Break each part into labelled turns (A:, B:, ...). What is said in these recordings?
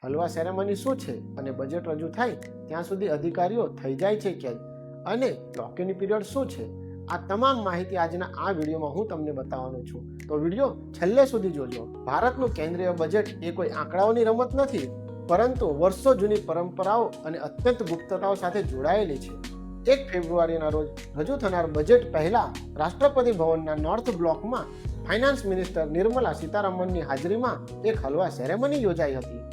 A: Halwa ceremony શું છે અને બજેટ રજૂ થાય ત્યાં સુધી અધિકારીઓ થઈ જાય છે કેદ અને લોક ઇન પીરિયડ શું છે, આ તમામ માહિતી આજના આ વિડીયોમાં હું તમને બતાવવાનો છું. તો વિડીયો છેલ્લે સુધી જોજો. ભારતનું કેન્દ્રીય બજેટ એ કોઈ આંકડાઓની રમત નથી, પરંતુ વર્ષો જૂની પરંપરાઓ અને અત્યંત ગુપ્તતાઓ સાથે જોડાયેલી છે. 1 ફેબ્રુઆરીના રોજ રજૂ થનાર બજેટ પહેલા રાષ્ટ્રપતિ ભવનના નોર્થ બ્લોકમાં ફાઇનાન્સ મિનિસ્ટર નિર્મલા સીતારામનની હાજરીમાં એક હલવા સેરેમની યોજાઈ હતી.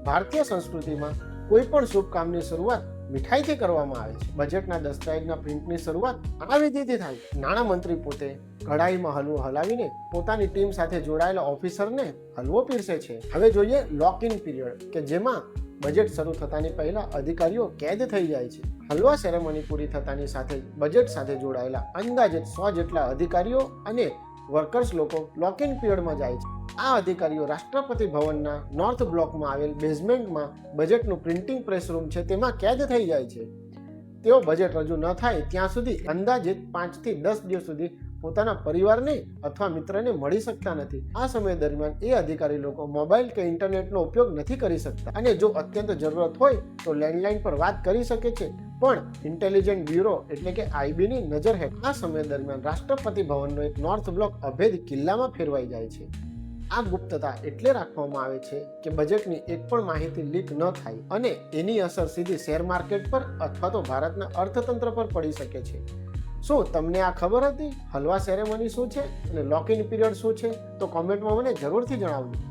A: ભારતીય સંસ્કૃતિમાં કોઈ પણ શુભ કામની શરૂઆત મીઠાઈથી કરવામાં આવે છે. બજેટના દસ્તાવેજના પ્રિન્ટની શરૂઆત આ વિધિથી થાય. નાણામંત્રી પોતે કઢાઈમાં હલવો હલાવીને પોતાની ટીમ સાથે જોડાયેલા ઓફિસરને હલવો પીરસે છે. હવે જોઈએ લોક ઇન પીરિયડ, કે જેમાં બજેટ શરૂ થતાની પહેલા અધિકારીઓ કેદ થઈ જાય છે. હલવા સેરેમની પૂરી થતાની સાથે બજેટ સાથે જોડાયેલા અંદાજિત 100 જેટલા અધિકારીઓ અને વર્કર્સ લોકો લોક ઇન પીરિયડમાં જાય છે. આ અધિકારીઓ રાષ્ટ્રપતિ ભવનના નોર્થ બ્લોકમાં આવેલ બેઝમેન્ટમાં બજેટનું પ્રિન્ટિંગ પ્રેસ રૂમ છે તેમાં કેદ થઈ જાય છે. તેઓ બજેટ રજૂ ન થાય ત્યાં સુધી અંદાજિત 5 થી 10 દિવસ સુધી પોતાના પરિવારને અથવા મિત્રને મળી શકતા નથી. આ સમય દરમિયાન એ અધિકારી લોકો મોબાઈલ કે ઇન્ટરનેટનો ઉપયોગ નથી કરી શકતા અને જો અત્યંત જરૂરત હોય તો લેન્ડલાઇન પર વાત કરી શકે છે, પણ ઇન્ટેલિજન્ટ બ્યુરો એટલે કે આઈબીની નજર હેઠળ આ સમય દરમિયાન રાષ્ટ્રપતિ ભવનનો એક નોર્થ બ્લોક અભેદ કિલ્લામાં ફેરવાઈ જાય છે. આ ગુપ્તતા એટલે રાખવામાં આવે છે કે બજેટની એક પણ માહિતી લીક ન થાય અને એની અસર સીધી શેર માર્કેટ પર અથવા તો ભારતના અર્થતંત્ર પર પડી શકે છે. શું તમને આ ખબર હતી? હલવા સેરેમની શું છે અને લોક ઇન પીરિયડ શું છે? તો કોમેન્ટમાં મને જરૂરથી જણાવજો.